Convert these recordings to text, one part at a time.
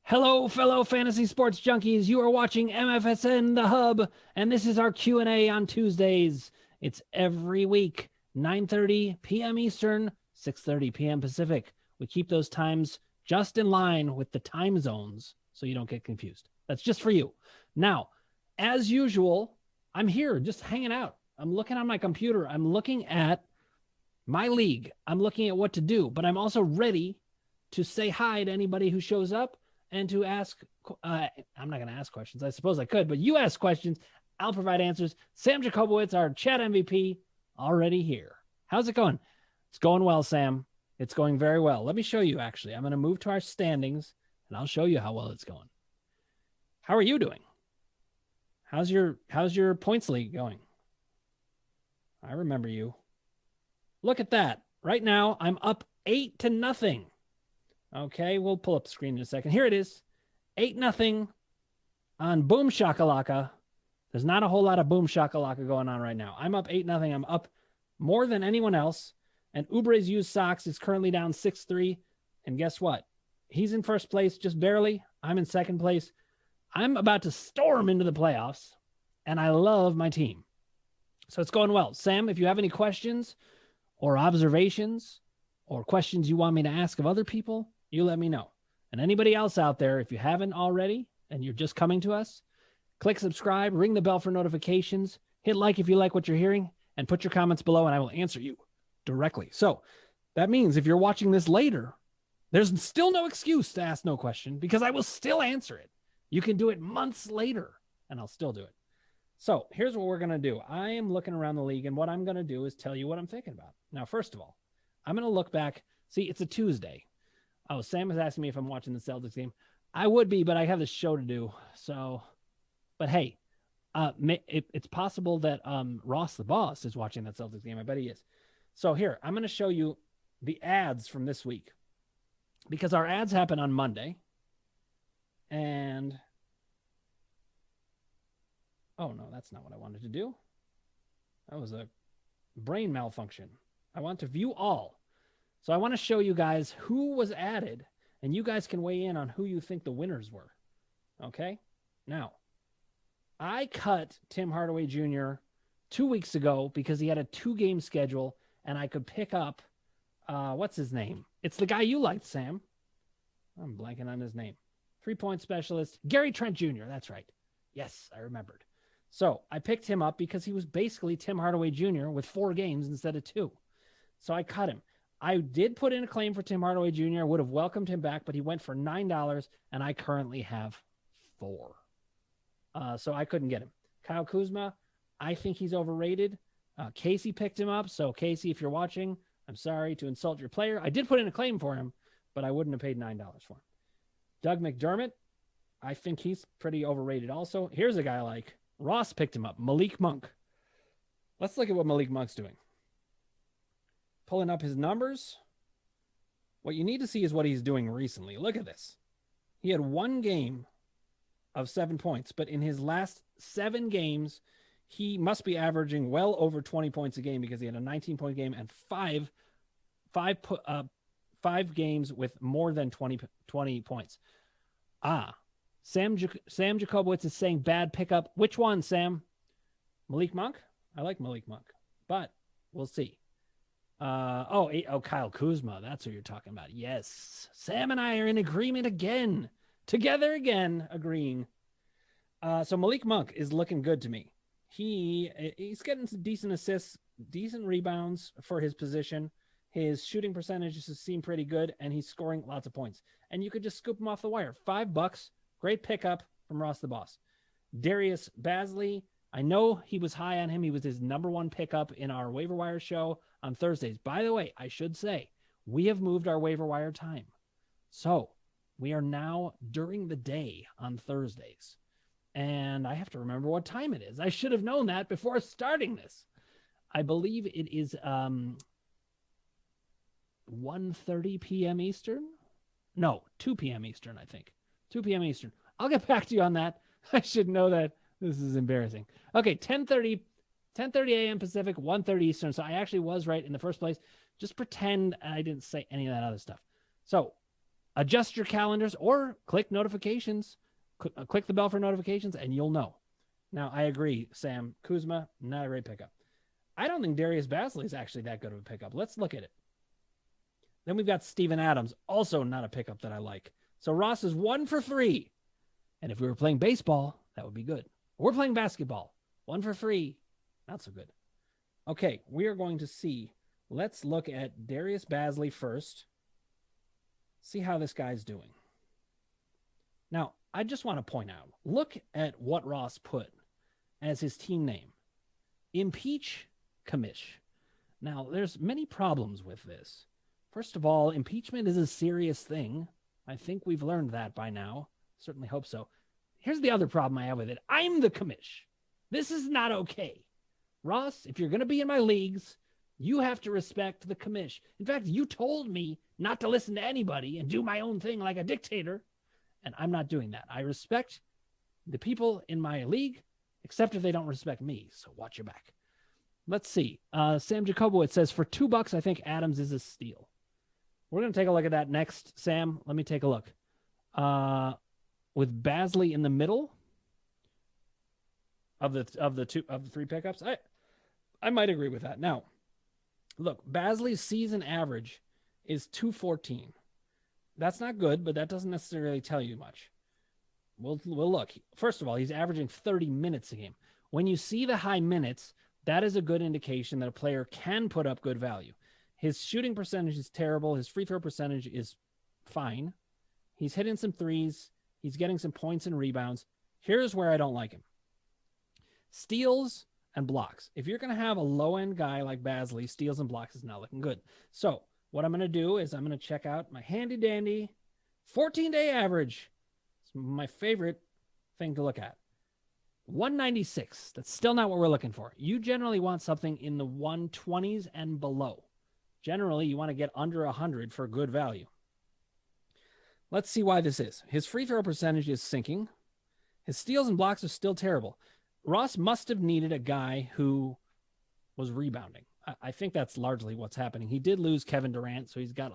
Hello, fellow fantasy sports junkies. You are watching MFSN The Hub, and this is our Q&A on Tuesdays. It's every week, 9:30 p.m. Eastern, 6:30 p.m. Pacific. We keep those times just in line with the time zones so you don't get confused. That's just for you. Now, as usual, I'm here just hanging out. I'm looking on my computer. I'm looking at my league. I'm looking at what to do, but I'm also ready to say hi to anybody who shows up and to ask. I'm not going to ask questions. I suppose I could, but you ask questions. I'll provide answers. Sam Jacobowitz, our chat MVP, already here. How's it going? It's going well, Sam. It's going very well. Let me show you, actually. I'm going to move to our standings, and I'll show you how well it's going. How are you doing? How's your points league going? I remember you. Look at that. Right now, I'm up 8-0. Okay, we'll pull up the screen in a second. Here it is. 8-0 on Boom Shakalaka. There's not a whole lot of Boom Shakalaka going on right now. I'm up 8-0. I'm up more than anyone else. And Ubre's used socks is currently down 6-3. And guess what? He's in first place, just barely. I'm in second place. I'm about to storm into the playoffs, and I love my team. So it's going well. Sam, if you have any questions or observations or questions you want me to ask of other people, you let me know. And anybody else out there, if you haven't already and you're just coming to us, click subscribe, ring the bell for notifications, hit like if you like what you're hearing, and put your comments below, and I will answer you directly. So that means if you're watching this later, there's still no excuse to ask no question because I will still answer it. You can do it months later, and I'll still do it. So here's what we're going to do. I am looking around the league, and what I'm going to do is tell you what I'm thinking about. Now, first of all, I'm going to look back. See, it's a Tuesday. Oh, Sam is asking me if I'm watching the Celtics game. I would be, but I have this show to do. So, but hey, it's possible that Ross the boss is watching that Celtics game. I bet he is. So here, I'm going to show you the ads from this week because our ads happen on Monday. And oh, no, that's not what I wanted to do. That was a brain malfunction. I want to view all. So I want to show you guys who was added, and you guys can weigh in on who you think the winners were. Okay? Now, I cut Tim Hardaway Jr. 2 weeks ago because he had a 2-game schedule, and I could pick up, what's his name? It's the guy you liked, Sam. I'm blanking on his name. 3-point specialist, Gary Trent Jr. That's right. Yes, I remembered. So I picked him up because he was basically Tim Hardaway Jr. with 4 games instead of 2. So I cut him. I did put in a claim for Tim Hardaway Jr. Would have welcomed him back, but he went for $9, and I currently have 4. So I couldn't get him. Kyle Kuzma, I think he's overrated. Casey picked him up. So Casey, if you're watching, I'm sorry to insult your player. I did put in a claim for him, but I wouldn't have paid $9 for him. Doug McDermott, I think he's pretty overrated also. Here's a guy I like. Ross picked him up. Malik Monk. Let's look at what Malik Monk's doing. Pulling up his numbers. What you need to see is what he's doing recently. Look at this. He had 1 game of 7 points, but in his last 7 games, he must be averaging well over 20 points a game because he had a 19-point game and 5 games with more than 20 points. Sam Jacobowitz is saying bad pickup. Which one, Sam? Malik Monk? I like Malik Monk, but we'll see. Kyle Kuzma. That's what you're talking about. Yes. Sam and I are in agreement again. Together again, agreeing. So Malik Monk is looking good to me. He's getting some decent assists, decent rebounds for his position. His shooting percentages seem pretty good, and he's scoring lots of points. And you could just scoop him off the wire. $5. Great pickup from Ross the Boss. Darius Beasley, I know he was high on him. He was his #1 pickup in our waiver wire show on Thursdays. By the way, I should say, we have moved our waiver wire time. So we are now during the day on Thursdays. And I have to remember what time it is. I should have known that before starting this. I believe it is 1:30 p.m. Eastern. No, 2 p.m. Eastern, I think. 2 p.m. Eastern. I'll get back to you on that. I should know that. This is embarrassing. Okay, 10:30 a.m. Pacific, 1:30 Eastern. So I actually was right in the first place. Just pretend I didn't say any of that other stuff. So adjust your calendars or click notifications. Click the bell for notifications, and you'll know. Now, I agree, Sam. Kuzma, not a great pickup. I don't think Darius Basley is actually that good of a pickup. Let's look at it. Then we've got Steven Adams, also not a pickup that I like. So Ross is 1 for 3. And if we were playing baseball, that would be good. We're playing basketball. 1 for 3. Not so good. Okay, we are going to see. Let's look at Darius Basley first. See how this guy's doing. Now, I just want to point out, look at what Ross put as his team name. Impeach Commish. Now, there's many problems with this. First of all, impeachment is a serious thing. I think we've learned that by now. Certainly hope so. Here's the other problem I have with it. I'm the commish. This is not okay. Ross, if you're going to be in my leagues, you have to respect the commish. In fact, you told me not to listen to anybody and do my own thing like a dictator, and I'm not doing that. I respect the people in my league, except if they don't respect me, so watch your back. Let's see. Sam Jacobowitz says, for $2, I think Adams is a steal. We're going to take a look at that next, Sam. Let me take a look. With Basley in the middle of the three pickups, I might agree with that. Now, look, Basley's season average is 214. That's not good, but that doesn't necessarily tell you much. We'll look. First of all, he's averaging 30 minutes a game. When you see the high minutes, that is a good indication that a player can put up good value. His shooting percentage is terrible. His free throw percentage is fine. He's hitting some threes. He's getting some points and rebounds. Here's where I don't like him. Steals and blocks. If you're going to have a low-end guy like Basley, steals and blocks is not looking good. So what I'm going to do is I'm going to check out my handy-dandy 14-day average. It's my favorite thing to look at. 196. That's still not what we're looking for. You generally want something in the 120s and below. Generally, you want to get under 100 for good value. Let's see why this is. His free throw percentage is sinking. His steals and blocks are still terrible. Ross must have needed a guy who was rebounding. I think that's largely what's happening. He did lose Kevin Durant, so he's got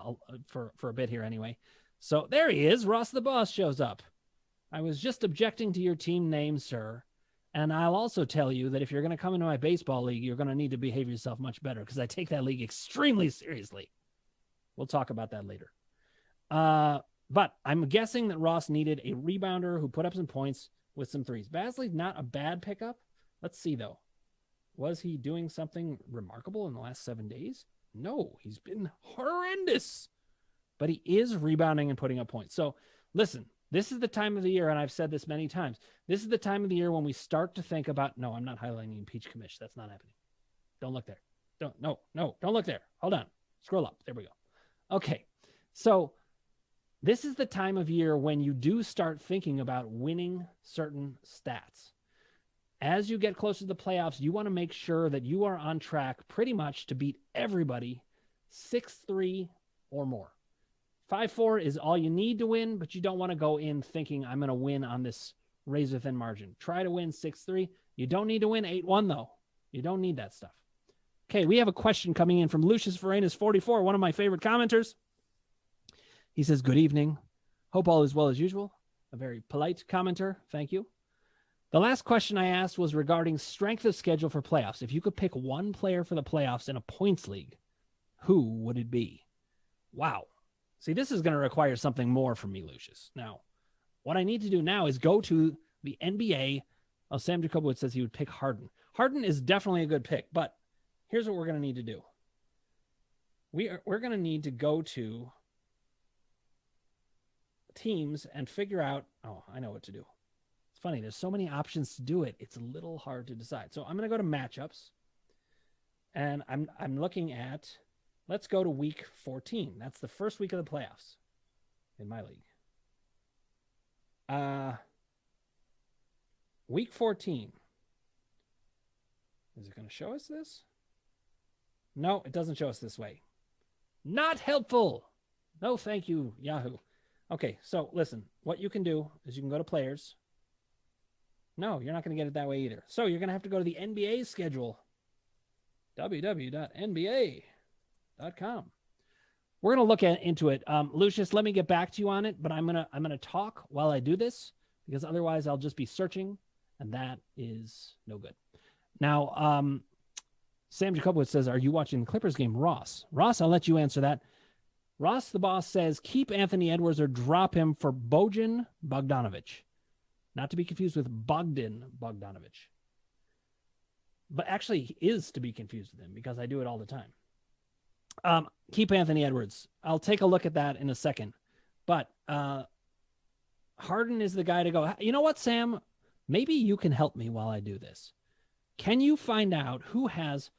for a bit here anyway. So there he is. Ross the Boss shows up. I was just objecting to your team name, sir. And I'll also tell you that if you're going to come into my baseball league, you're going to need to behave yourself much better because I take that league extremely seriously. We'll talk about that later. But I'm guessing that Ross needed a rebounder who put up some points with some threes. Basley's not a bad pickup. Let's see, though. Was he doing something remarkable in the last 7 days? No, he's been horrendous. But he is rebounding and putting up points. So, listen. This is the time of the year, and I've said this many times, this is the time of the year when we start to think about, no, I'm not highlighting impeach commish. That's not happening. Don't look there. Don't look there. Hold on. Scroll up. There we go. Okay. So this is the time of year when you do start thinking about winning certain stats. As you get closer to the playoffs, you want to make sure that you are on track pretty much to beat everybody 6-3 or more. 5-4 is all you need to win, but you don't want to go in thinking I'm going to win on this razor-thin margin. Try to win 6-3. You don't need to win 8-1, though. You don't need that stuff. Okay, we have a question coming in from Lucius Varenas 44, one of my favorite commenters. He says, good evening. Hope all is well as usual. A very polite commenter. Thank you. The last question I asked was regarding strength of schedule for playoffs. If you could pick one player for the playoffs in a points league, who would it be? Wow. See, this is going to require something more from me, Lucius. Now, what I need to do now is go to the NBA. Oh, Sam Jacobowitz says he would pick Harden. Harden is definitely a good pick, but here's what we're going to need to do. We're going to need to go to teams and figure out, oh, I know what to do. It's funny. There's so many options to do it. It's a little hard to decide. So I'm going to go to matchups, and I'm looking at, let's go to week 14. That's the first week of the playoffs in my league. Week 14. Is it going to show us this? No, it doesn't show us this way. Not helpful. No, thank you, Yahoo. Okay, so listen. What you can do is you can go to players. No, you're not going to get it that way either. So you're going to have to go to the NBA schedule. www.nba.com. we're going to look into it. Lucius, let me get back to you on it, but I'm going to talk while I do this, because otherwise I'll just be searching, and that is no good. Now, Sam Jacobowitz says, are you watching the Clippers game? Ross, I'll let you answer that. Ross the Boss says, keep Anthony Edwards or drop him for Bojan Bogdanovic. Not to be confused with Bogdan Bogdanovic. But actually, he is to be confused with him, because I do it all the time. Keep Anthony Edwards. I'll take a look at that in a second. But Harden is the guy to go. You know what, Sam? Maybe you can help me while I do this. Can you find out who has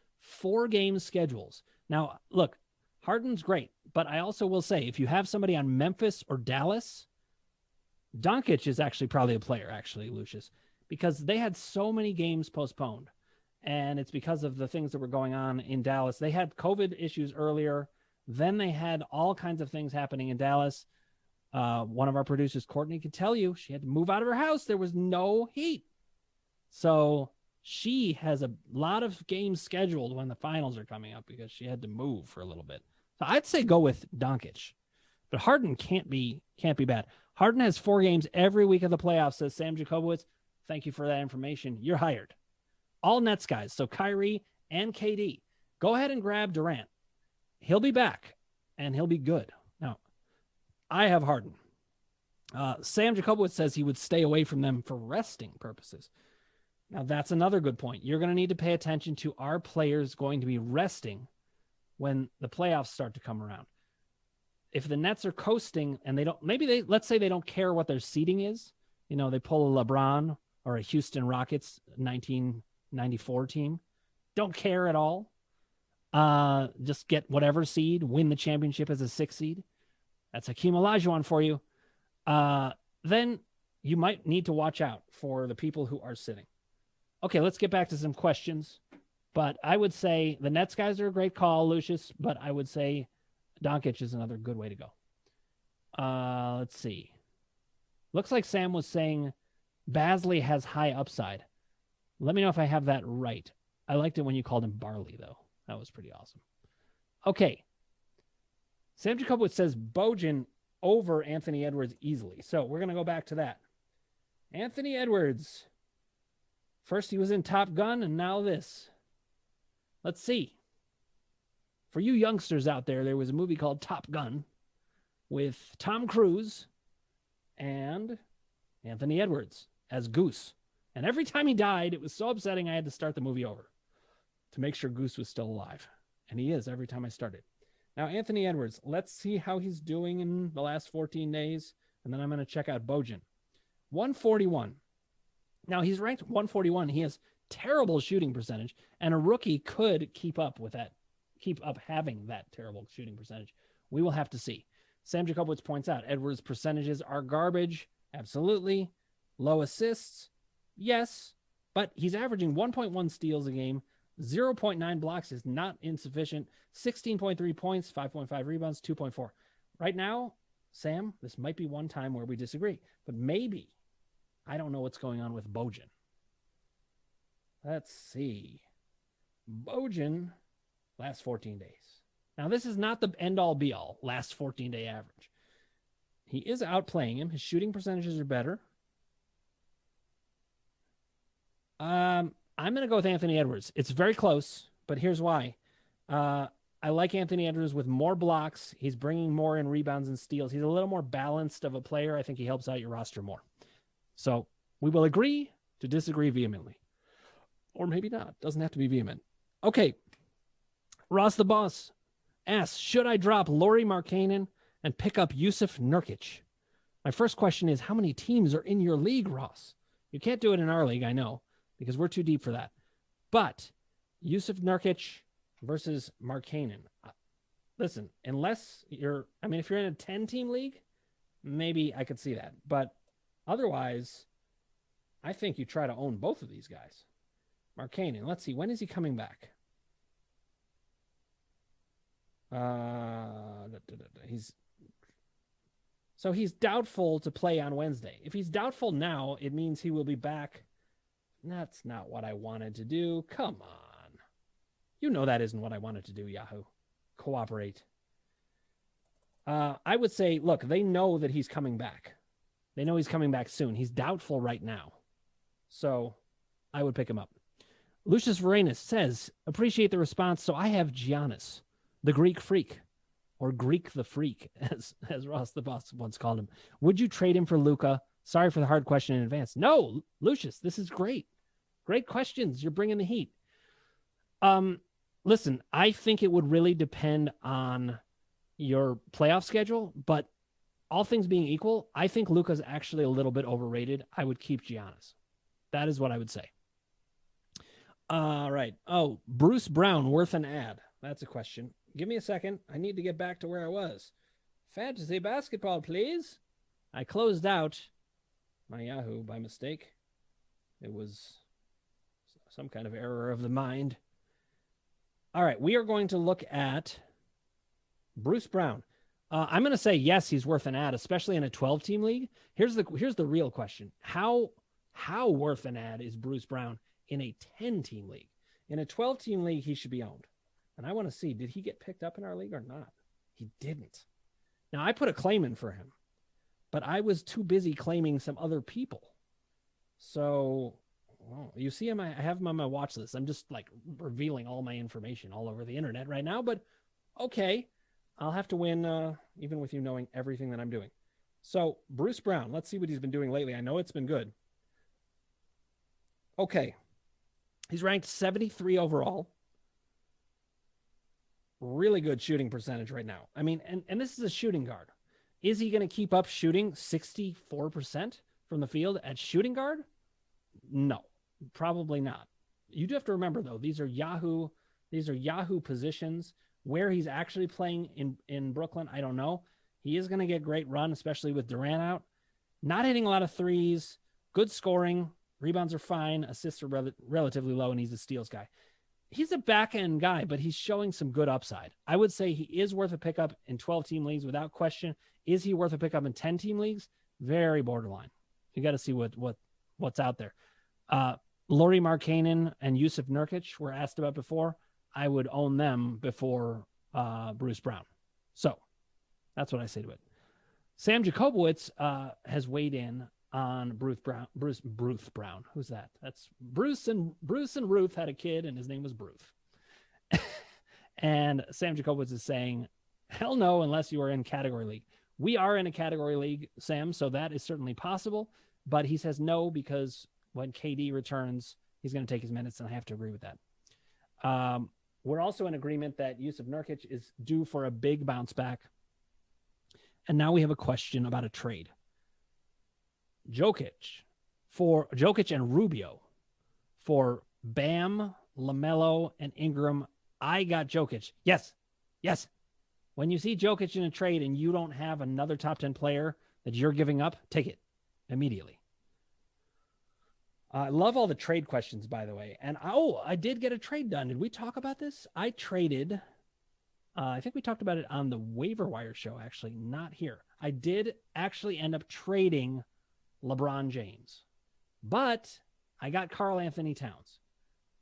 4-game schedules? Now, look, Harden's great, but I also will say, if you have somebody on Memphis or Dallas, Doncic is actually probably a player, actually, Lucius, because they had so many games postponed. And it's because of the things that were going on in Dallas. They had COVID issues earlier. Then they had all kinds of things happening in Dallas. One of our producers, Courtney, can tell you she had to move out of her house. There was no heat. So she has a lot of games scheduled when the finals are coming up, because she had to move for a little bit. So I'd say go with Doncic. But Harden can't be bad. Harden has 4 games every week of the playoffs, says Sam Jacobowitz. Thank you for that information. You're hired. All Nets guys, so Kyrie and KD. Go ahead and grab Durant. He'll be back, and he'll be good. Now, I have Harden. Sam Jacobowitz says he would stay away from them for resting purposes. Now, that's another good point. You're going to need to pay attention to, our players going to be resting when the playoffs start to come around. If the Nets are coasting and they don't, let's say they don't care what their seeding is. You know, they pull a LeBron or a Houston Rockets 1994 team. Don't care at all. Just get whatever seed, win the championship as a 6 seed. That's Hakeem Olajuwon for you. Then you might need to watch out for the people who are sitting. Okay, let's get back to some questions. But I would say the Nets guys are a great call, Lucius, but I would say Doncic is another good way to go. Let's see. Looks like Sam was saying Beasley has high upside. Let me know if I have that right. I liked it when you called him Barley, though. That was pretty awesome. Okay. Sam Jacobowitz says Bojan over Anthony Edwards easily. So we're going to go back to that. Anthony Edwards. First he was in Top Gun, and now this. Let's see. For you youngsters out there, there was a movie called Top Gun with Tom Cruise and Anthony Edwards as Goose. And every time he died, it was so upsetting I had to start the movie over to make sure Goose was still alive. And he is every time I started. Now, Anthony Edwards, let's see how he's doing in the last 14 days. And then I'm going to check out Bojan. 141. Now, he's ranked 141. He has terrible shooting percentage. And a rookie could keep up having that terrible shooting percentage. We will have to see. Sam Jacobowitz points out Edwards' percentages are garbage. Absolutely. Low assists. Yes. But he's averaging 1.1 steals a game. 0.9 blocks is not insufficient. 16.3 points, 5.5 rebounds, 2.4. Right now, Sam, this might be one time where we disagree. But maybe. I don't know what's going on with Bojan. Let's see. Bojan, last 14 days. Now, this is not the end-all, be-all, last 14-day average. He is outplaying him. His shooting percentages are better. I'm going to go with Anthony Edwards. It's very close, but here's why. I like Anthony Edwards with more blocks. He's bringing more in rebounds and steals. He's a little more balanced of a player. I think he helps out your roster more. So we will agree to disagree vehemently. Or maybe not. Doesn't have to be vehement. Okay. Ross the Boss asks, should I drop Lauri Markkanen and pick up Jusuf Nurkic? My first question is, how many teams are in your league, Ross? You can't do it in our league, I know, because we're too deep for that. But Jusuf Nurkic versus Markkanen. Listen, unless if you're in a 10-team league, maybe I could see that. But otherwise, I think you try to own both of these guys. Markkanen, let's see, when is he coming back? He's doubtful to play on Wednesday. If he's doubtful now, it means he will be back. That's not what I wanted to do. Come on. You know that isn't what I wanted to do, Yahoo. Cooperate. I would say, look, they know that he's coming back. They know he's coming back soon. He's doubtful right now. So I would pick him up. Lucius Varenas says, appreciate the response. So I have Giannis, the Greek freak, or Greek the freak, as Ross the Boss once called him. Would you trade him for Luka? Sorry for the hard question in advance. No, Lucius, this is great. Great questions. You're bringing the heat. Listen, I think it would really depend on your playoff schedule, but all things being equal, I think Luka's actually a little bit overrated. I would keep Giannis. That is what I would say. All right. Oh, Bruce Brown, worth an ad? That's a question. Give me a second. I need to get back to where I was. Fantasy basketball, please. I closed out my Yahoo by mistake. It was some kind of error of the mind. All right. We are going to look at Bruce Brown. I'm going to say, yes, he's worth an ad, especially in a 12-team league. Here's the real question. How worth an ad is Bruce Brown in a 10-team league? In a 12-team league, he should be owned. And I want to see, did he get picked up in our league or not? He didn't. Now, I put a claim in for him, but I was too busy claiming some other people. So, well, you see him, I have him on my watch list. I'm just like revealing all my information all over the internet right now, but okay. I'll have to win, even with you knowing everything that I'm doing. So, Bruce Brown, let's see what he's been doing lately. I know it's been good. Okay. He's ranked 73 overall. Really good shooting percentage right now. I mean, and this is a shooting guard. Is he going to keep up shooting 64% from the field at shooting guard? No, probably not. You do have to remember, though, these are Yahoo positions. Where he's actually playing in Brooklyn, I don't know. He is going to get great run, especially with Durant out. Not hitting a lot of threes, good scoring, rebounds are fine, assists are relatively low, and he's a steals guy. He's a back-end guy, but he's showing some good upside. I would say he is worth a pickup in 12-team leagues without question. Is he worth a pickup in 10-team leagues? Very borderline. You got to see what's out there. Lauri Markkanen and Yusuf Nurkic were asked about before. I would own them before Bruce Brown. So that's what I say to it. Sam Jacobowitz has weighed in on Bruce Brown. Who's that? That's Bruce and Ruth had a kid, and his name was Bruce. And Sam Jacobowitz is saying, hell no, unless you are in category league. We are in a category league, Sam, so that is certainly possible. But he says no because when KD returns, he's going to take his minutes, and I have to agree with that. We're also in agreement that Yusuf Nurkic is due for a big bounce back. And now we have a question about a trade. Jokic and Rubio for Bam, LaMelo, and Ingram. I got Jokic. Yes. When you see Jokic in a trade and you don't have another top 10 player that you're giving up, take it immediately. I love all the trade questions, by the way. And I did get a trade done. Did we talk about this? I traded. I think we talked about it on the waiver wire show, actually, not here. I did actually end up trading LeBron James, but I got Karl Anthony Towns.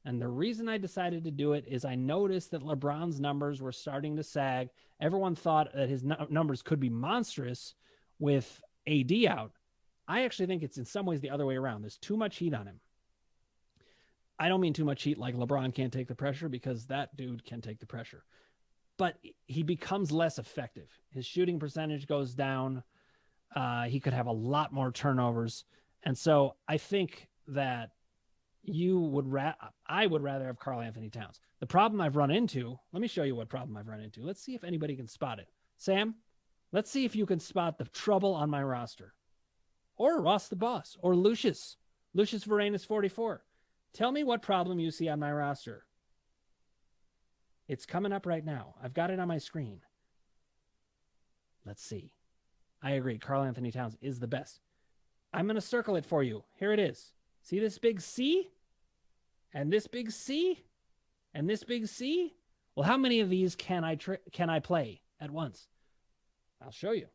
And the reason I decided to do it is I noticed that LeBron's numbers were starting to sag. Everyone thought that his numbers could be monstrous with AD out. I actually think it's in some ways the other way around. There's too much heat on him. I don't mean too much heat like LeBron can't take the pressure, because that dude can take the pressure. But he becomes less effective. His shooting percentage goes down. He could have a lot more turnovers. And so I think that I would rather have Karl Anthony Towns. The problem I've run into, let me show you what problem I've run into. Let's see if anybody can spot it. Sam, let's see if you can spot the trouble on my roster. Or Ross the Boss, or Lucius Varenas 44. Tell me what problem you see on my roster. It's coming up right now. I've got it on my screen. Let's see. I agree. Karl Anthony Towns is the best. I'm going to circle it for you. Here it is. See this big C? And this big C? And this big C? Well, how many of these can I play at once? I'll show you.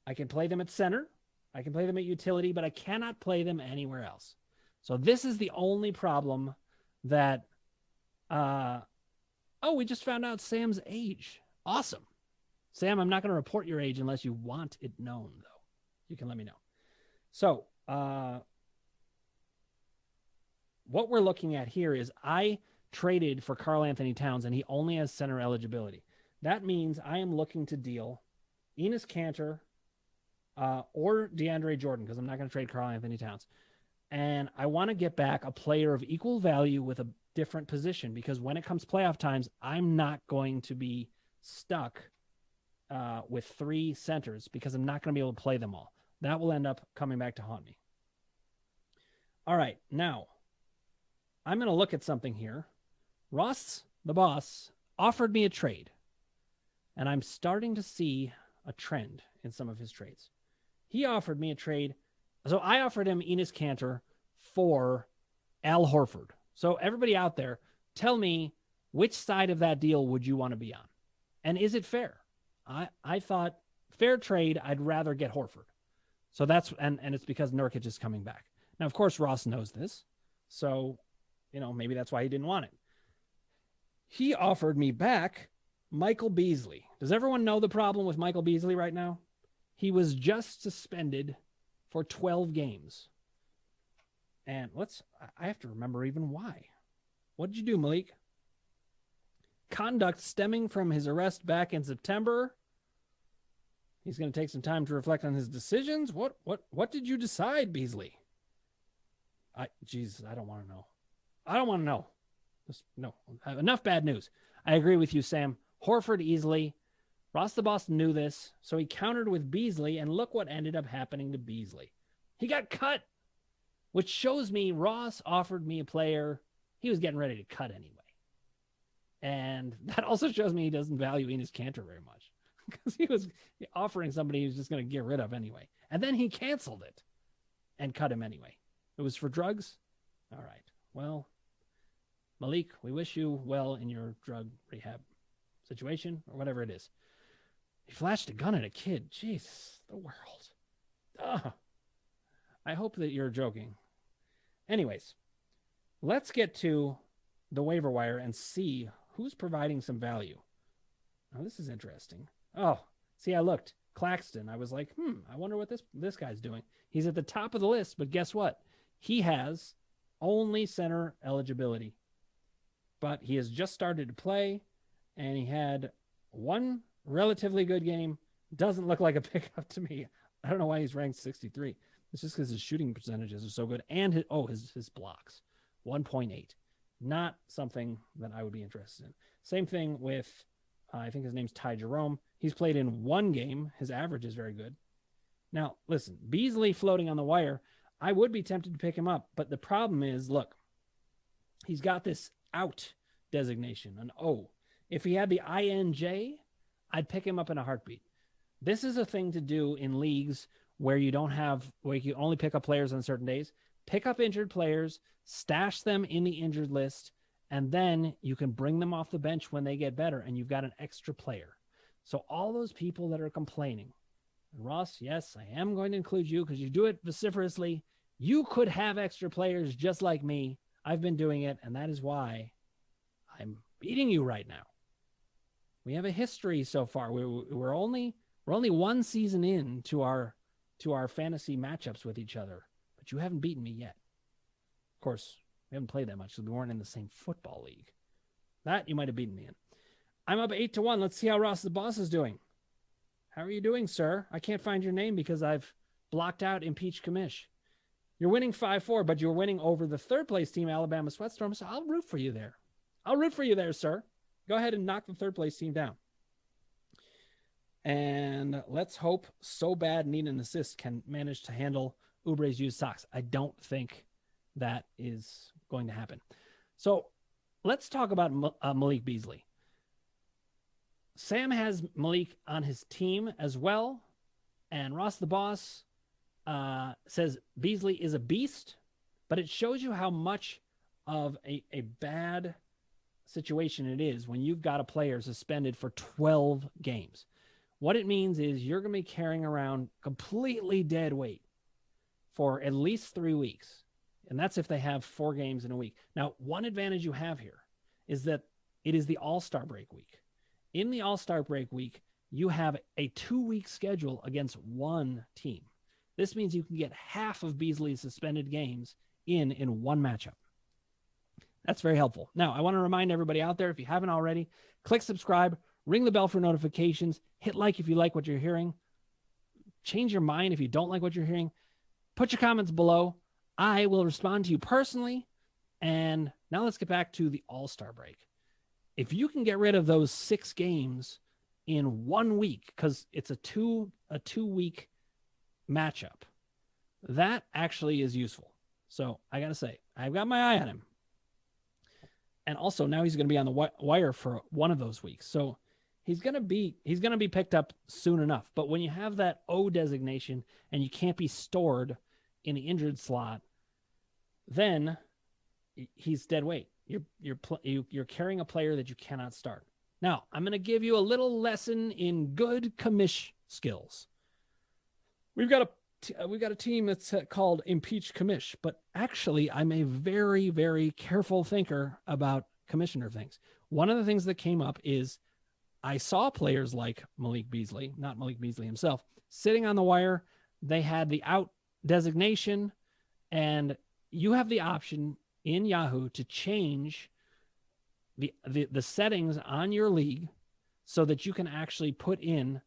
I can play them at center. I can play them at utility, but I cannot play them anywhere else. So this is the only problem that, we just found out Sam's age. Awesome. Sam, I'm not going to report your age unless you want it known, though. You can let me know. So, what we're looking at here is I traded for Karl Anthony Towns, and he only has center eligibility. That means I am looking to deal Enes Kanter or DeAndre Jordan, because I'm not going to trade Karl Anthony Towns. And I want to get back a player of equal value with a different position, because when it comes playoff times, I'm not going to be stuck with 3 centers, because I'm not going to be able to play them all. That will end up coming back to haunt me. All right, now I'm going to look at something here. Ross, the boss, offered me a trade, and I'm starting to see a trend in some of his trades. He offered me a trade. So I offered him Enes Kanter for Al Horford. So everybody out there, tell me, which side of that deal would you want to be on? And is it fair? I thought, fair trade, I'd rather get Horford. So that's, and it's because Nurkic is coming back. Now, of course, Ross knows this. So, maybe that's why he didn't want it. He offered me back Michael Beasley. Does everyone know the problem with Michael Beasley right now? He was just suspended for 12 games. And I have to remember even why. What did you do, Malik? Conduct stemming from his arrest back in September. He's going to take some time to reflect on his decisions. What did you decide, Beasley? Jesus, I don't want to know. I don't want to know. No, enough bad news. I agree with you, Sam. Horford easily. Ross the boss knew this, so he countered with Beasley, and look what ended up happening to Beasley. He got cut, which shows me Ross offered me a player he was getting ready to cut anyway. And that also shows me he doesn't value Enes Kanter very much, because he was offering somebody he was just going to get rid of anyway. And then he canceled it and cut him anyway. It was for drugs? All right. Well, Malik, we wish you well in your drug rehab situation or whatever it is. He flashed a gun at a kid. Jeez, the world. Ugh. I hope that you're joking. Anyways, let's get to the waiver wire and see who's providing some value. Oh, this is interesting. Oh, see, I looked. Claxton. I was like, I wonder what this guy's doing. He's at the top of the list, but guess what? He has only center eligibility. But he has just started to play, and he had one relatively good game. Doesn't look like a pickup to me. I don't know why he's ranked 63. It's just because his shooting percentages are so good. And his blocks, 1.8. Not something that I would be interested in. Same thing with, I think his name's Ty Jerome. He's played in 1 game. His average is very good. Now, listen, Beasley floating on the wire, I would be tempted to pick him up. But the problem is, look, he's got this out designation, an O. If he had the INJ, I'd pick him up in a heartbeat. This is a thing to do in leagues where you only pick up players on certain days. Pick up injured players, stash them in the injured list, and then you can bring them off the bench when they get better, and you've got an extra player. So all those people that are complaining, and Ross, yes, I am going to include you because you do it vociferously. You could have extra players just like me. I've been doing it, and that is why I'm beating you right now. We have a history so far. We're only 1 season in to our fantasy matchups with each other, but you haven't beaten me yet. Of course, we haven't played that much, so we weren't in the same football league. That you might have beaten me in. I'm up 8-1. Let's see how Ross the boss is doing. How are you doing, sir? I can't find your name because I've blocked out Impeach Commish. You're winning 5-4, but you're winning over the 3rd place team, Alabama Sweatstorm, so I'll root for you there. I'll root for you there, sir. Go ahead and knock the 3rd place team down. And let's hope So Bad Need an Assist can manage to handle Oubre's used socks. I don't think that is going to happen. So let's talk about Malik Beasley. Sam has Malik on his team as well. And Ross the boss says Beasley is a beast, but it shows you how much of a bad situation it is when you've got a player suspended for 12 games. What it means is you're going to be carrying around completely dead weight for at least 3 weeks. And that's if they have 4 games in a week. Now, one advantage you have here is that it is the All-Star break week. In the All-Star break week, you have a 2-week schedule against one team. This means you can get half of Beasley's suspended games in one matchup. That's very helpful. Now, I want to remind everybody out there, if you haven't already, click subscribe, ring the bell for notifications, hit like if you like what you're hearing, change your mind if you don't like what you're hearing, put your comments below. I will respond to you personally. And now let's get back to the All-Star break. If you can get rid of those 6 games in 1 week, because it's a two-week matchup, that actually is useful. So I got to say, I've got my eye on him. And also now he's going to be on the wire for one of those weeks. So he's going to be picked up soon enough. But when you have that O designation and you can't be stored in the injured slot, then he's dead weight. You're carrying a player that you cannot start. Now, I'm going to give you a little lesson in good commish skills. We've got a team that's called Impeach Commish, but actually I'm a very, very careful thinker about commissioner things. One of the things that came up is I saw players like Malik Beasley, not Malik Beasley himself, sitting on the wire. They had the out designation, and you have the option in Yahoo to change the settings on your league so that you can actually put in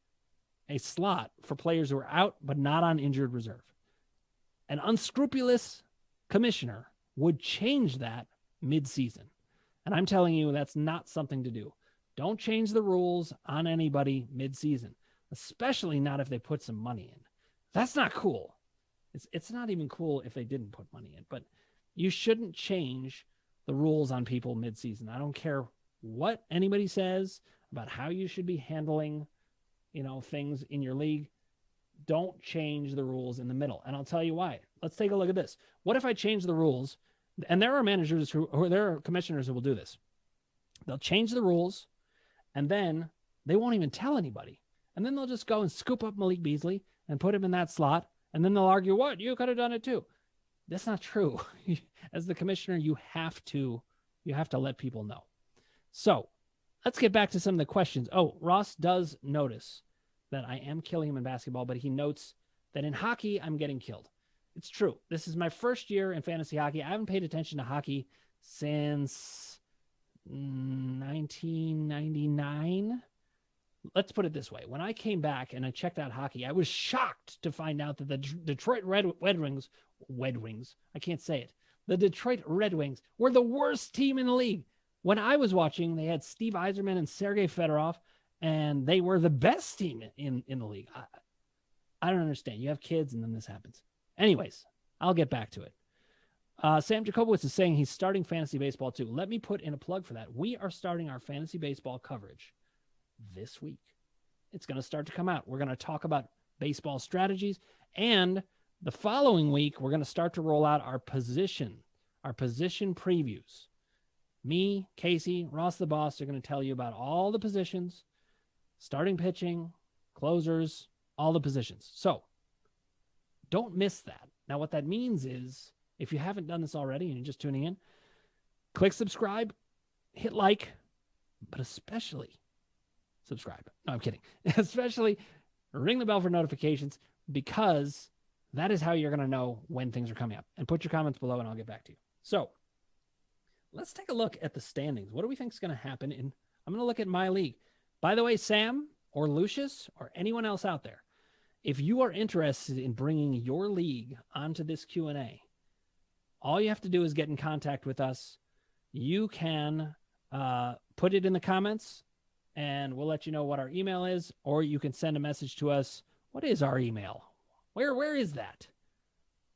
a slot for players who are out but not on injured reserve. An unscrupulous commissioner would change that mid-season. And I'm telling you, that's not something to do. Don't change the rules on anybody mid-season, especially not if they put some money in. That's not cool. It's not even cool if they didn't put money in, but you shouldn't change the rules on people mid-season. I don't care what anybody says about how you should be handling, things in your league. Don't change the rules in the middle. And I'll tell you why. Let's take a look at this. What if I change the rules? And there are managers there are commissioners who will do this. They'll change the rules and then they won't even tell anybody. And then they'll just go and scoop up Malik Beasley and put him in that slot. And then they'll argue, what? You could have done it too. That's not true. As the commissioner, you have to let people know. So let's get back to some of the questions. Oh, Ross does notice that I am killing him in basketball, but he notes that in hockey, I'm getting killed. It's true. This is my first year in fantasy hockey. I haven't paid attention to hockey since 1999. Let's put it this way. When I came back and I checked out hockey, I was shocked to find out that the Detroit Red Wings, I can't say it. The Detroit Red Wings were the worst team in the league. When I was watching, they had Steve Yzerman and Sergei Fedorov, and they were the best team in the league. I don't understand. You have kids, and then this happens. Anyways, I'll get back to it. Sam Jacobowitz is saying he's starting fantasy baseball too. Let me put in a plug for that. We are starting our fantasy baseball coverage this week. It's going to start to come out. We're going to talk about baseball strategies, and the following week, we're going to start to roll out our position previews. Me, Casey, Ross the boss are going to tell you about all the positions, starting pitching, closers, all the positions. So don't miss that. Now, what that means is if you haven't done this already and you're just tuning in, click subscribe, hit like, but especially subscribe. No, I'm kidding. Especially ring the bell for notifications, because that is how you're going to know when things are coming up. And put your comments below and I'll get back to you. So let's take a look at the standings. What do we think is going to happen? I'm going to look at my league. By the way, Sam or Lucius or anyone else out there, if you are interested in bringing your league onto this Q&A, all you have to do is get in contact with us. You can put it in the comments and we'll let you know what our email is, or you can send a message to us. What is our email? Where is that?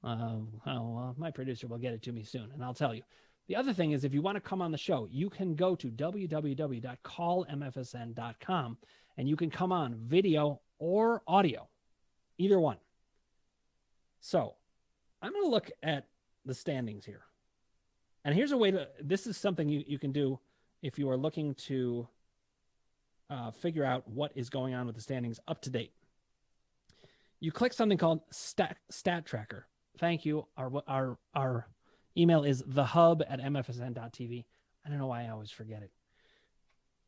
My producer will get it to me soon, and I'll tell you. The other thing is, if you want to come on the show, you can go to www.callmfsn.com, and you can come on video or audio, either one. So I'm going to look at the standings here. And here's a way this is something you can do if you are looking to figure out what is going on with the standings up to date. You click something called Stat Tracker. Thank you. Our email is thehub@mfsn.tv. I don't know why I always forget it.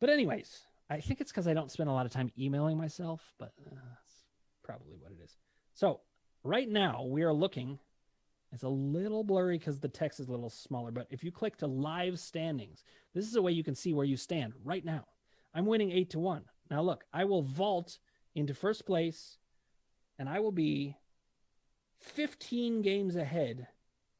But anyways, I think it's because I don't spend a lot of time emailing myself, but that's probably what it is. So right now we are looking. It's a little blurry because the text is a little smaller, but if you click to live standings, this is a way you can see where you stand right now. I'm winning 8-1. Now look, I will vault into first place, and I will be 15 games ahead.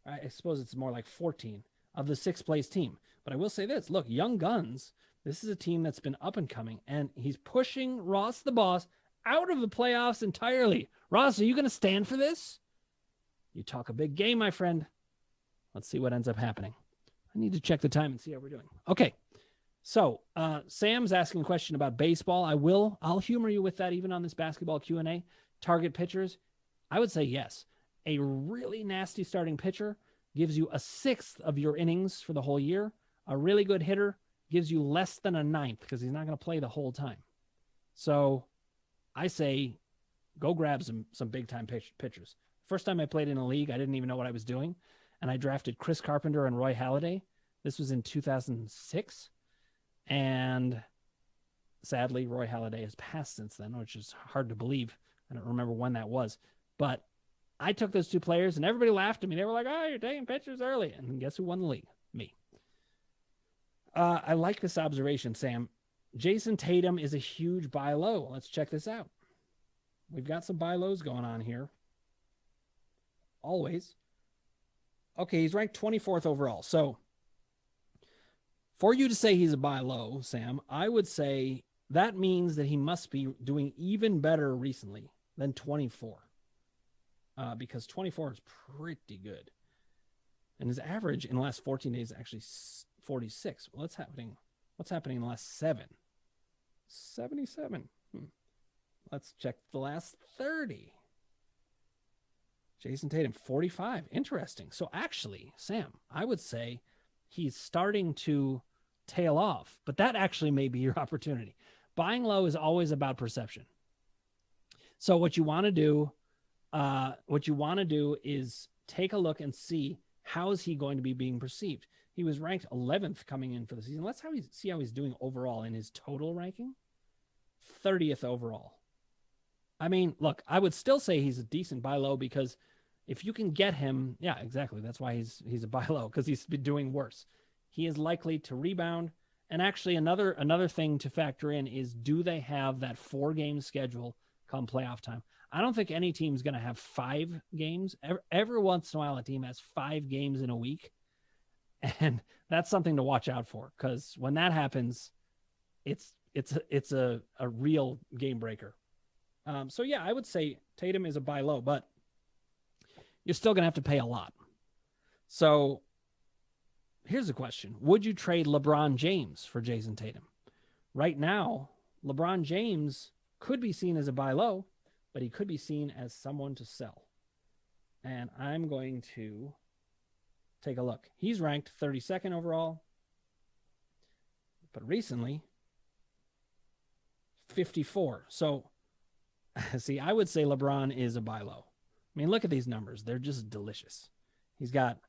I suppose it's more like 14 of the sixth place team. But I will say this, look, Young Guns, this is a team that's been up and coming, and he's pushing Ross the Boss out of the playoffs entirely. Ross, are you going to stand for this? You talk a big game, my friend. Let's see what ends up happening. I need to check the time and see how we're doing. Okay. So Sam's asking a question about baseball. I'll humor you with that even on this basketball Q&A. Target pitchers. I would say yes. A really nasty starting pitcher gives you a sixth of your innings for the whole year. A really good hitter gives you less than a ninth because he's not going to play the whole time. So I say go grab some big-time pitchers. First time I played in a league, I didn't even know what I was doing, and I drafted Chris Carpenter and Roy Halladay. This was in 2006, and sadly, Roy Halladay has passed since then, which is hard to believe. I don't remember when that was, but I took those two players, and everybody laughed at me. They were like, oh, you're taking pitchers early, and guess who won the league? Me. I like this observation, Sam. Jason Tatum is a huge buy low. Let's check this out. We've got some buy lows going on here. Always. Okay, he's ranked 24th overall. So for you to say he's a buy low, Sam, I would say that means that he must be doing even better recently than 24. Because 24 is pretty good. And his average in the last 14 days is actually 46. Well, what's happening in the last 7? 77. Let's check the last 30. Jason Tatum, 45. Interesting. So actually, Sam, I would say he's starting to tail off, but that actually may be your opportunity. Buying low is always about perception. So what you want to do is take a look and see how is he going to be being perceived. He was ranked 11th coming in for the season. Let's see how he's doing overall in his total ranking. 30th overall. I mean, look, I would still say he's a decent buy low because if you can get him, yeah, exactly. That's why he's a buy low, because he's been doing worse. He is likely to rebound. And actually another thing to factor in is, do they have that 4-game schedule come playoff time? I don't think any team's going to have 5 games. Every once in a while, a team has 5 games in a week. And that's something to watch out for, because when that happens, it's a real game breaker. So yeah, I would say Tatum is a buy low, but you're still going to have to pay a lot. So here's the question. Would you trade LeBron James for Jason Tatum? Right now, LeBron James could be seen as a buy low, but he could be seen as someone to sell. And I'm going to take a look. He's ranked 32nd overall, but recently 54. So see, I would say LeBron is a buy low. I mean, look at these numbers. They're just delicious. He's got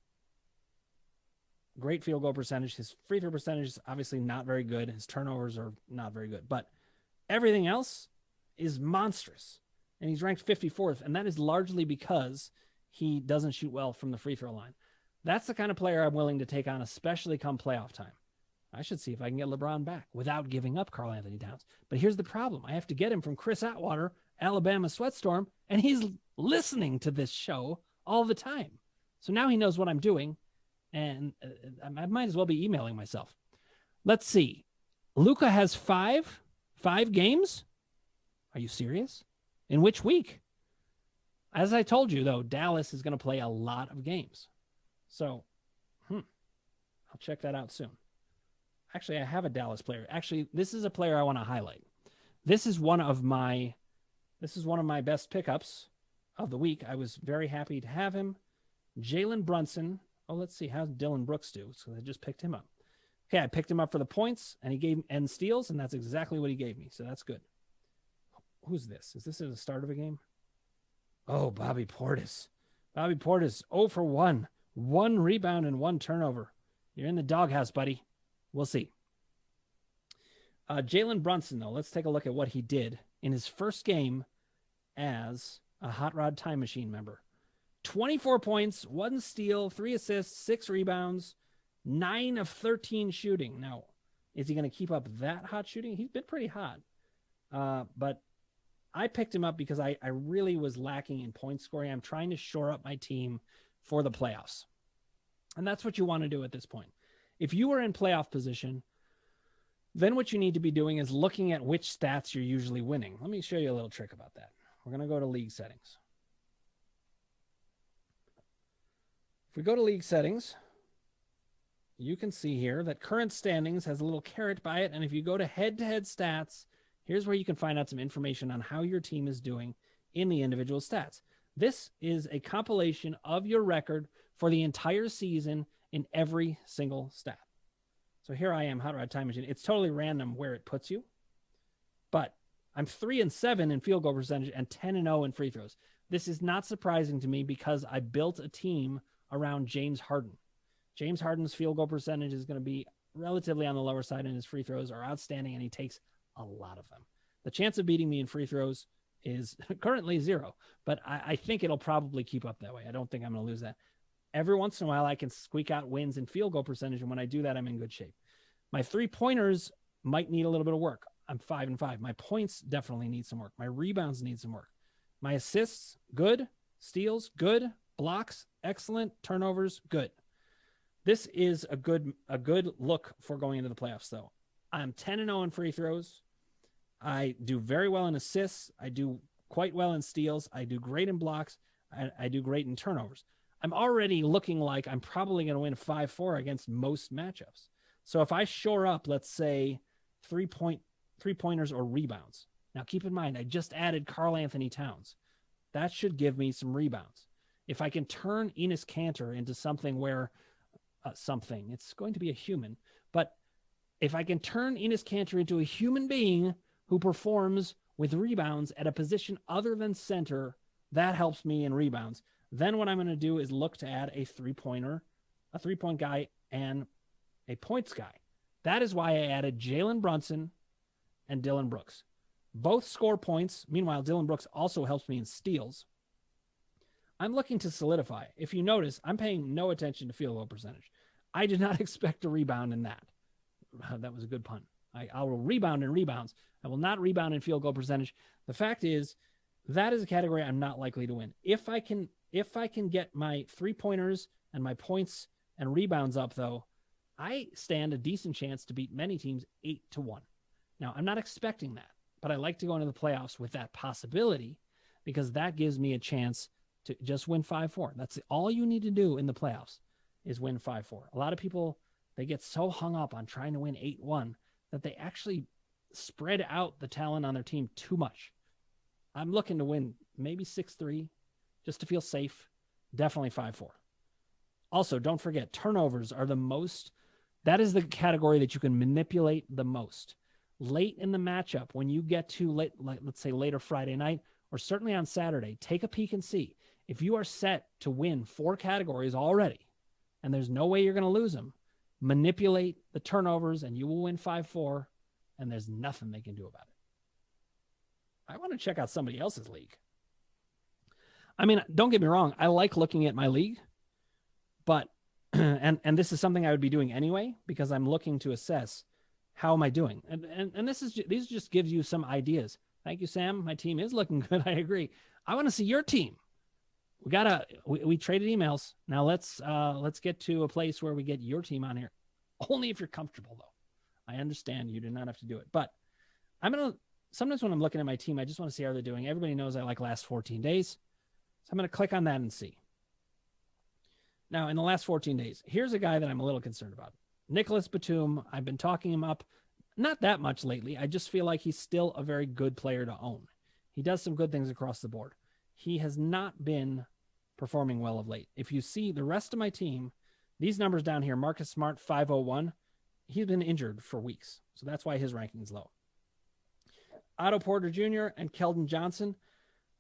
great field goal percentage. His free throw percentage is obviously not very good. His turnovers are not very good. But everything else is monstrous. And he's ranked 54th. And that is largely because he doesn't shoot well from the free throw line. That's the kind of player I'm willing to take on, especially come playoff time. I should see if I can get LeBron back without giving up Karl Anthony Towns. But here's the problem. I have to get him from Chris Atwater, Alabama Sweatstorm, and he's listening to this show all the time. So now he knows what I'm doing, and I might as well be emailing myself. Let's see. Luka has 5 games? Are you serious? In which week? As I told you, though, Dallas is going to play a lot of games. So, I'll check that out soon. Actually, I have a Dallas player. Actually, this is a player I want to highlight. This is one of my best pickups of the week. I was very happy to have him. Jalen Brunson. Oh, let's see. How's Dylan Brooks do? So I just picked him up. Okay, I picked him up for the points, and he gave and steals, and that's exactly what he gave me. So that's good. Who's this? Is this at the start of a game? Oh, Bobby Portis. Bobby Portis, 0 for 1. 1 rebound and 1 turnover. You're in the doghouse, buddy. We'll see. Jalen Brunson, though, let's take a look at what he did in his first game as a Hot Rod Time Machine member. 24 points, 1 steal, 3 assists, 6 rebounds, 9 of 13 shooting. Now, is he going to keep up that hot shooting? He's been pretty hot. But I picked him up because I really was lacking in point scoring. I'm trying to shore up my team for the playoffs. And that's what you want to do at this point. If you are in playoff position, then what you need to be doing is looking at which stats you're usually winning. Let me show you a little trick about that. We're going to go to league settings. If we go to league settings, you can see here that current standings has a little caret by it. And if you go to head-to-head stats, here's where you can find out some information on how your team is doing in the individual stats. This is a compilation of your record for the entire season in every single stat. So here I am, Hot Rod Time Machine. It's totally random where it puts you, but I'm 3-7 in field goal percentage and 10-0 in free throws. This is not surprising to me because I built a team around James Harden. James Harden's field goal percentage is going to be relatively on the lower side, and his free throws are outstanding, and he takes a lot of them. The chance of beating me in free throws is currently 0, but I think it'll probably keep up that way. I don't think I'm going to lose that. Every once in a while, I can squeak out wins in field goal percentage, and when I do that, I'm in good shape. My 3-pointers might need a little bit of work. I'm 5-5. My points definitely need some work. My rebounds need some work. My assists, good. Steals, good. Blocks, excellent. Turnovers, good. This is a good look for going into the playoffs, though. I'm 10-0 in free throws. I do very well in assists. I do quite well in steals. I do great in blocks. I do great in turnovers. I'm already looking like I'm probably going to win 5-4 against most matchups. So if I shore up, let's say, 3-pointers or rebounds. Now, keep in mind, I just added Karl Anthony Towns. That should give me some rebounds. If I can turn Enes Kanter into something where it's going to be a human, but if I can turn Enes Kanter into a human being who performs with rebounds at a position other than center, that helps me in rebounds. Then what I'm going to do is look to add a 3-pointer, a 3-point guy, and a points guy. That is why I added Jalen Brunson and Dillon Brooks. Both score points. Meanwhile, Dillon Brooks also helps me in steals. I'm looking to solidify. If you notice, I'm paying no attention to field goal percentage. I did not expect a rebound in that. That was a good pun. I will rebound in rebounds. I will not rebound in field goal percentage. The fact is, that is a category I'm not likely to win. If I can get my 3-pointers and my points and rebounds up, though, I stand a decent chance to beat many teams 8-1. Now, I'm not expecting that, but I like to go into the playoffs with that possibility because that gives me a chance to just win 5-4. That's all you need to do in the playoffs is win 5-4. A lot of people, they get so hung up on trying to win 8-1 that they actually spread out the talent on their team too much. I'm looking to win maybe 6-3 just to feel safe. Definitely 5-4. Also, don't forget, turnovers are the most. That is the category that you can manipulate the most. Late in the matchup, when you get to late, like let's say later Friday night, or certainly on Saturday, take a peek and see. If you are set to win 4 categories already, and there's no way you're going to lose them, manipulate the turnovers and you will win 5-4, and there's nothing they can do about it. I want to check out somebody else's league. I mean, don't get me wrong. I like looking at my league, but, and this is something I would be doing anyway, because I'm looking to assess how am I doing. And these just gives you some ideas. Thank you, Sam. My team is looking good. I agree. I want to see your team. We traded emails. Now let's get to a place where we get your team on here. Only if you're comfortable, though. I understand you do not have to do it, but sometimes when I'm looking at my team, I just want to see how they're doing. Everybody knows I like last 14 days. So I'm going to click on that and see. Now, in the last 14 days, here's a guy that I'm a little concerned about. Nicholas Batum. I've been talking him up, not that much lately. I just feel like he's still a very good player to own. He does some good things across the board. He has not been performing well of late. If you see the rest of my team, these numbers down here, Marcus Smart, 501, he's been injured for weeks. So that's why his ranking is low. Otto Porter Jr. and Keldon Johnson.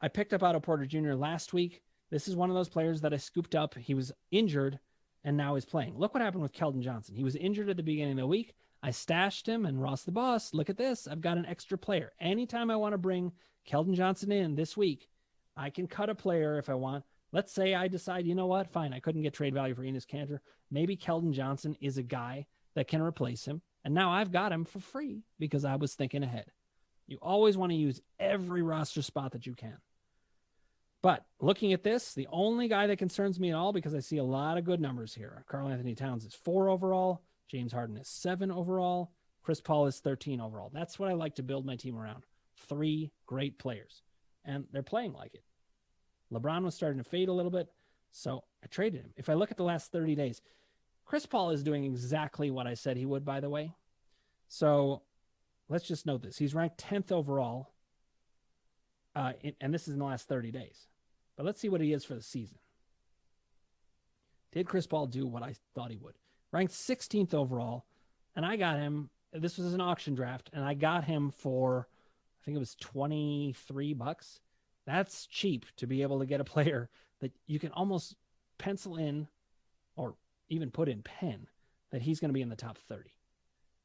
I picked up Otto Porter Jr. last week. This is one of those players that I scooped up. He was injured and now he's playing. Look what happened with Keldon Johnson. He was injured at the beginning of the week. I stashed him, and Ross the boss, look at this. I've got an extra player. Anytime I want to bring Keldon Johnson in this week, I can cut a player if I want. Let's say I decide, you know what? Fine, I couldn't get trade value for Enes Kanter. Maybe Keldon Johnson is a guy that can replace him. And now I've got him for free because I was thinking ahead. You always want to use every roster spot that you can. But looking at this, the only guy that concerns me at all, because I see a lot of good numbers here. Karl-Anthony Towns is 4 overall. James Harden is 7 overall. Chris Paul is 13 overall. That's what I like to build my team around. 3 great players. And they're playing like it. LeBron was starting to fade a little bit, so I traded him. If I look at the last 30 days, Chris Paul is doing exactly what I said he would, by the way. So let's just note this. He's ranked 10th overall, and this is in the last 30 days. But let's see what he is for the season. Did Chris Paul do what I thought he would? Ranked 16th overall, and I got him. This was an auction draft, and I got him for, I think it was $23. That's cheap to be able to get a player that you can almost pencil in or even put in pen that he's going to be in the top 30.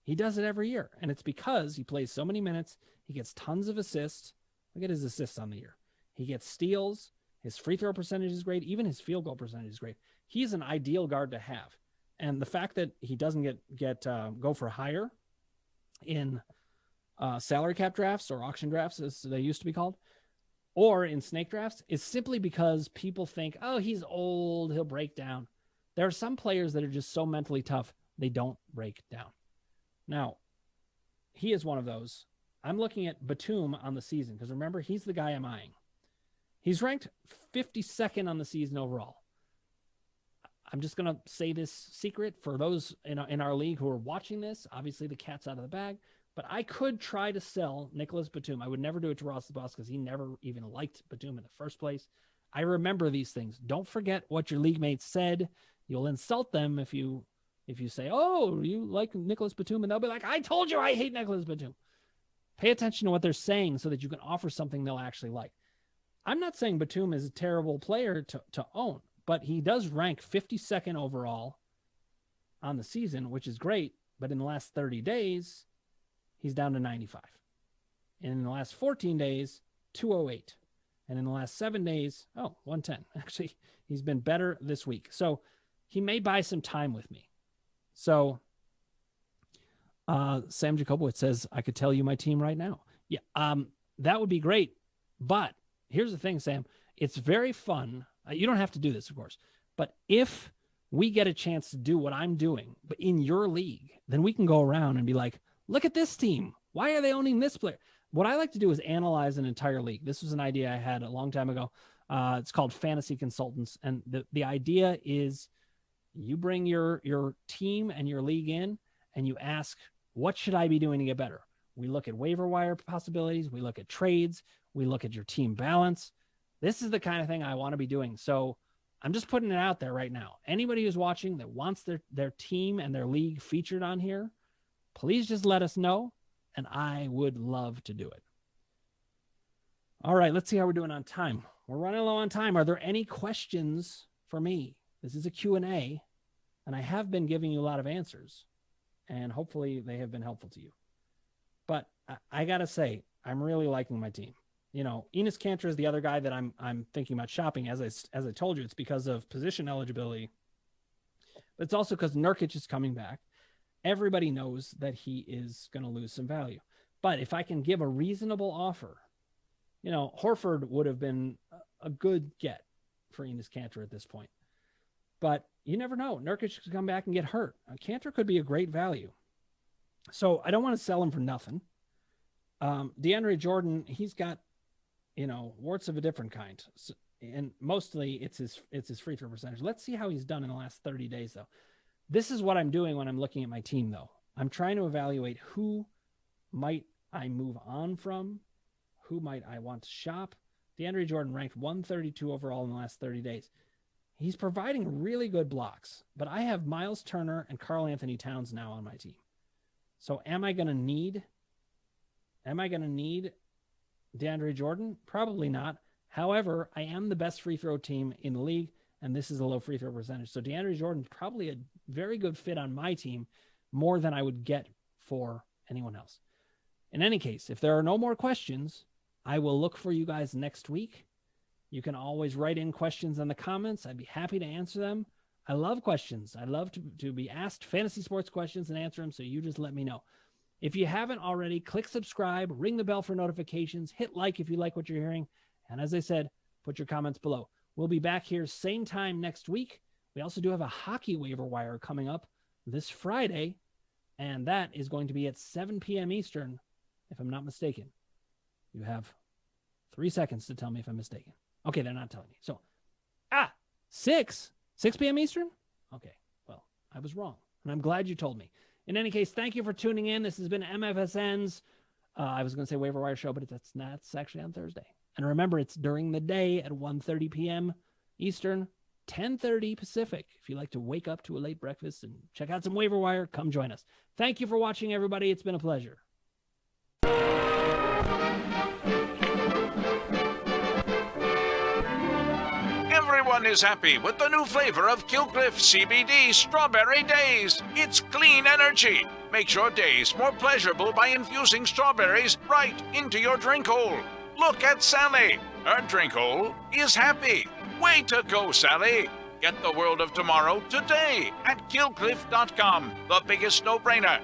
He does it every year, and it's because he plays so many minutes. He gets tons of assists. Look at his assists on the year. He gets steals. His free throw percentage is great. Even his field goal percentage is great. He's an ideal guard to have. And the fact that he doesn't go for higher in salary cap drafts or auction drafts, as they used to be called, or in snake drafts, is simply because people think, oh, he's old, he'll break down. There are some players that are just so mentally tough, they don't break down. Now, he is one of those. I'm looking at Batum on the season, because remember, he's the guy I'm eyeing. He's ranked 52nd on the season overall. I'm just going to say this secret for those in our league who are watching this. Obviously, the cat's out of the bag. But I could try to sell Nicholas Batum. I would never do it to Ross the Boss because he never even liked Batum in the first place. I remember these things. Don't forget what your league mates said. You'll insult them if you say, oh, you like Nicholas Batum, and they'll be like, I told you I hate Nicholas Batum. Pay attention to what they're saying so that you can offer something they'll actually like. I'm not saying Batum is a terrible player to own, but he does rank 52nd overall on the season, which is great. But in the last 30 days, he's down to 95. And in the last 14 days, 208. And in the last 7 days, 110. Actually, he's been better this week. So he may buy some time with me. So Sam Jacobowitz says, I could tell you my team right now. Yeah, that would be great. But here's the thing, Sam. It's very fun. You don't have to do this, of course. But if we get a chance to do what I'm doing, but in your league, then we can go around and be like, look at this team. Why are they owning this player? What I like to do is analyze an entire league. This was an idea I had a long time ago. It's called Fantasy Consultants. And the idea is you bring your team and your league in and you ask, what should I be doing to get better? We look at waiver wire possibilities. We look at trades. We look at your team balance. This is the kind of thing I want to be doing. So I'm just putting it out there right now. Anybody who's watching that wants their team and their league featured on here, please just let us know, and I would love to do it. All right, let's see how we're doing on time. We're running low on time. Are there any questions for me? This is a Q&A, and I have been giving you a lot of answers, and hopefully they have been helpful to you. But I got to say, I'm really liking my team. You know, Enes Kanter is the other guy that I'm thinking about shopping. As I told you, it's because of position eligibility, but it's also because Nurkic is coming back. Everybody knows that he is going to lose some value. But if I can give a reasonable offer, you know, Horford would have been a good get for Enes Kanter at this point. But you never know. Nurkic could come back and get hurt. Kanter could be a great value. So I don't want to sell him for nothing. Deandre Jordan, he's got, you know, warts of a different kind. So, and mostly it's his free throw percentage. Let's see how he's done in the last 30 days, though. This is what I'm doing when I'm looking at my team, though. I'm trying to evaluate who might I move on from, who might I want to shop. Deandre Jordan ranked 132 overall in the last 30 days. He's providing really good blocks, but I have Miles Turner and Karl-Anthony Towns now on my team. So am I going to need DeAndre Jordan? Probably not. However, I am the best free throw team in the league, and this is a low free throw percentage. So DeAndre Jordan is probably a very good fit on my team, more than I would get for anyone else. In any case, if there are no more questions, I will look for you guys next week. You can always write in questions in the comments. I'd be happy to answer them. I love questions. I love to be asked fantasy sports questions and answer them, so you just let me know. If you haven't already, click subscribe, ring the bell for notifications, hit like if you like what you're hearing, and as I said, put your comments below. We'll be back here same time next week. We also do have a hockey waiver wire coming up this Friday, and that is going to be at 7 p.m. Eastern, if I'm not mistaken. You have 3 seconds to tell me if I'm mistaken. Okay, they're not telling me. So, 6 p.m. Eastern? Okay, well, I was wrong, and I'm glad you told me. In any case, thank you for tuning in. This has been MFSN's, I was going to say waiver wire show, but that's actually on Thursday. And remember, it's during the day at 1:30 p.m. Eastern, 10:30 Pacific. If you like to wake up to a late breakfast and check out some waiver wire, come join us. Thank you for watching, everybody. It's been a pleasure. Everyone is happy with the new flavor of Killcliff CBD Strawberry Days. It's clean energy. Makes your days more pleasurable by infusing strawberries right into your drink hole. Look at Sally. Her drink hole is happy. Way to go, Sally. Get the world of tomorrow today at killcliff.com. The biggest no-brainer.